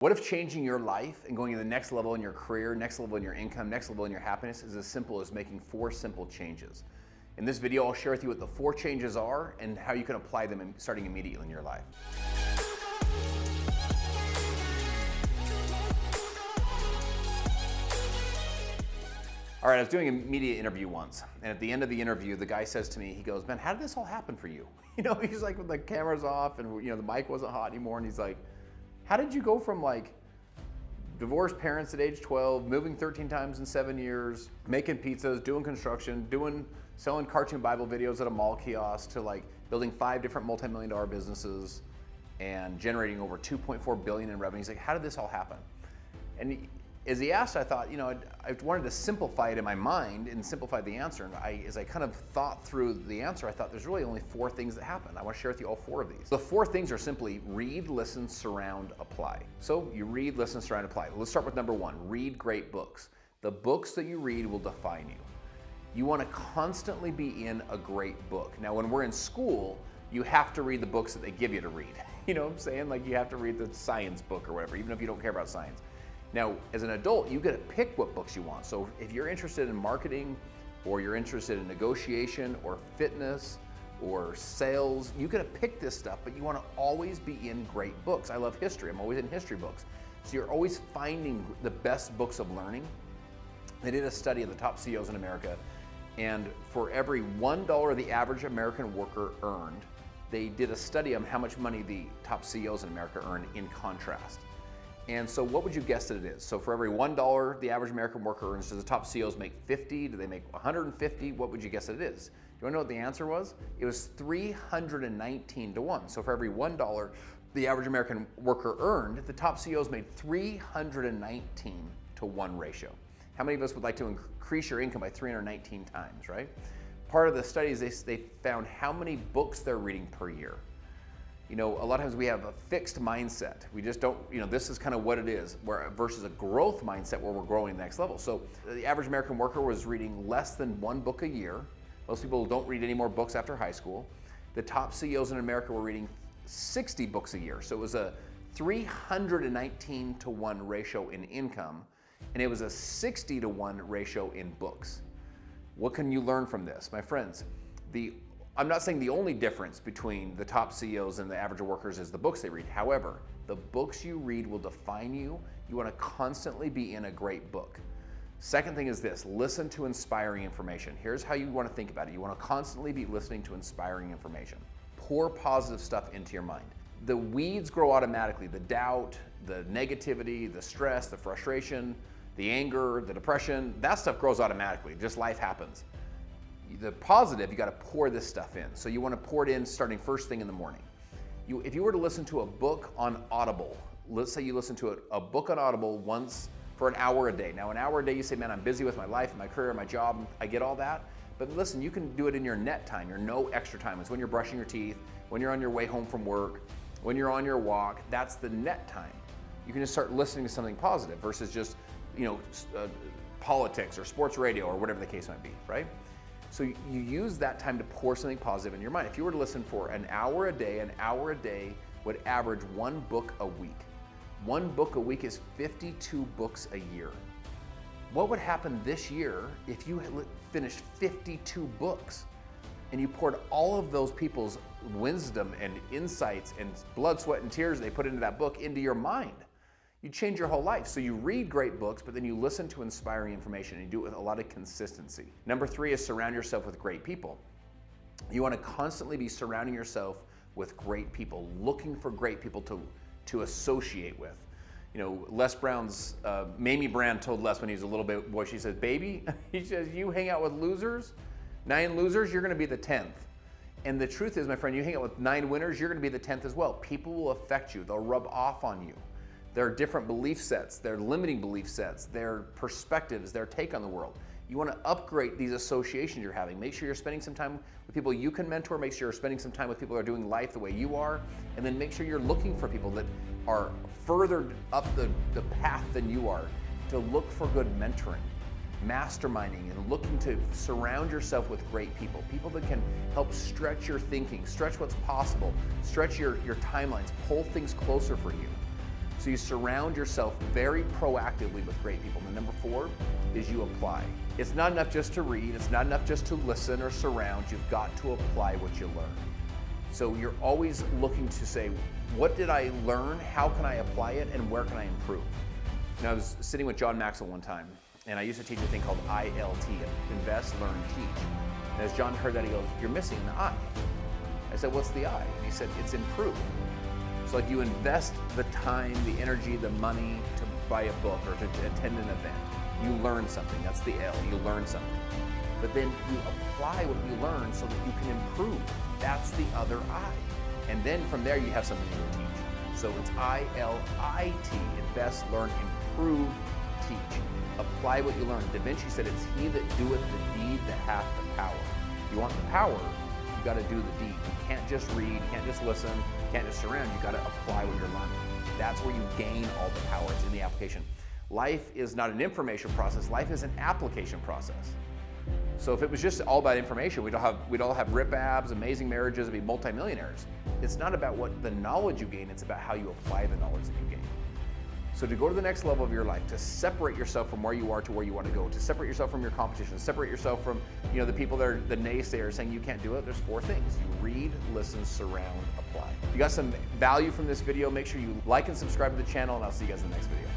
What if changing your life and going to the next level in your career, next level in your income, next level in your happiness is as simple as making 4 simple changes? In this video, I'll share with you what the 4 changes are and how you can apply them starting immediately in your life. All right, I was doing a media interview once, and at the end of the interview, the guy says to me, he goes, "Man, how did this all happen for you?" He's like, with the cameras off and the mic wasn't hot anymore, and he's like, "How did you go from like divorced parents at age 12, moving 13 times in 7 years, making pizzas, doing construction, selling cartoon Bible videos at a mall kiosk to like building 5 different multi-million-dollar businesses and generating over 2.4 billion in revenue?" He's like, "How did this all happen?" And as he asked, I thought, I wanted to simplify it in my mind and simplify the answer. And as I kind of thought through the answer, I thought there's really only 4 things that happen. I want to share with you all 4 of these. The 4 things are simply read, listen, surround, apply. So you read, listen, surround, apply. Let's start with number 1, read great books. The books that you read will define you. You want to constantly be in a great book. Now, when we're in school, you have to read the books that they give you to read. You know what I'm saying? Like you have to read the science book or whatever, even if you don't care about science. Now, as an adult, you get to pick what books you want. So if you're interested in marketing, or you're interested in negotiation, or fitness, or sales, you get to pick this stuff, but you want to always be in great books. I love history. I'm always in history books. So you're always finding the best books of learning. They did a study of the top CEOs in America, and for every $1 the average American worker earned, they did a study on how much money the top CEOs in America earn in contrast. And so what would you guess that it is? So for every $1 the average American worker earns, does the top CEOs make 50? Do they make 150? What would you guess that it is? Do you want to know what the answer was? It was 319 to 1. So for every $1 the average American worker earned, the top CEOs made 319 to 1 ratio. How many of us would like to increase your income by 319 times, right? Part of the studies, they found how many books they're reading per year. A lot of times we have a fixed mindset. We just don't, this is kind of what it is, versus a growth mindset where we're growing the next level. So the average American worker was reading less than 1 book a year. Most people don't read any more books after high school. The top CEOs in America were reading 60 books a year. So it was a 319 to 1 ratio in income, and it was a 60 to 1 ratio in books. What can you learn from this? My friends, I'm not saying the only difference between the top CEOs and the average workers is the books they read. However, the books you read will define you. You want to constantly be in a great book. Second thing is this, listen to inspiring information. Here's how you want to think about it. You want to constantly be listening to inspiring information. Pour positive stuff into your mind. The weeds grow automatically. The doubt, the negativity, the stress, the frustration, the anger, the depression, that stuff grows automatically. Just life happens. The positive, you got to pour this stuff in. So you want to pour it in starting first thing in the morning. If you were to listen to a book on Audible, let's say you listen to a book on Audible once for an hour a day. Now an hour a day, you say, "Man, I'm busy with my life, my career, my job." I get all that. But listen, you can do it in your net time, your no extra time. It's when you're brushing your teeth, when you're on your way home from work, when you're on your walk. That's the net time. You can just start listening to something positive versus just, politics or sports radio or whatever the case might be, right? So you use that time to pour something positive in your mind. If you were to listen for an hour a day would average 1 book a week. 1 book a week is 52 books a year. What would happen this year if you had finished 52 books and you poured all of those people's wisdom and insights and blood, sweat, and tears they put into that book into your mind? You change your whole life. So you read great books, but then you listen to inspiring information and you do it with a lot of consistency. Number 3 is surround yourself with great people. You want to constantly be surrounding yourself with great people, looking for great people to associate with. Les Brown's, Mamie Brand told Les when he was a little bit boy, she said, "Baby," he says, "you hang out with losers, 9 losers, you're going to be the 10th. And the truth is, my friend, you hang out with 9 winners, you're going to be the 10th as well. People will affect you. They'll rub off on you. Their different belief sets, their limiting belief sets, their perspectives, their take on the world. You want to upgrade these associations you're having. Make sure you're spending some time with people you can mentor. Make sure you're spending some time with people that are doing life the way you are. And then make sure you're looking for people that are further up the path than you are to look for good mentoring, masterminding, and looking to surround yourself with great people. People that can help stretch your thinking, stretch what's possible, stretch your timelines, pull things closer for you. So you surround yourself very proactively with great people. And number 4 is you apply. It's not enough just to read, it's not enough just to listen or surround, you've got to apply what you learn. So you're always looking to say, what did I learn, how can I apply it, and where can I improve? And I was sitting with John Maxwell one time, and I used to teach a thing called ILT, Invest, Learn, Teach. And as John heard that, he goes, you're missing the I. I said, what's the I? And he said, it's improve. So like you invest the time, the energy, the money to buy a book or to attend an event. You learn something, that's the L, you learn something. But then you apply what you learn so that you can improve. That's the other I. And then from there you have something to teach. So it's ILIT, invest, learn, improve, teach. Apply what you learn. Da Vinci said it's he that doeth the deed that hath the power. You want the power, you got to do the deed. You can't just read, you can't just listen, you can't just surround, you got to apply what you're learning. That's where you gain all the power. It's in the application. Life is not an information process, life is an application process. So if it was just all about information, we'd all have rip abs, amazing marriages, and be multimillionaires. It's not about what the knowledge you gain, it's about how you apply the knowledge that you gain. So to go to the next level of your life, to separate yourself from where you are to where you want to go, to separate yourself from your competition, to separate yourself from the people that are the naysayers saying you can't do it, there's 4 things. You read, listen, surround, apply. If you got some value from this video, make sure you like and subscribe to the channel, and I'll see you guys in the next video.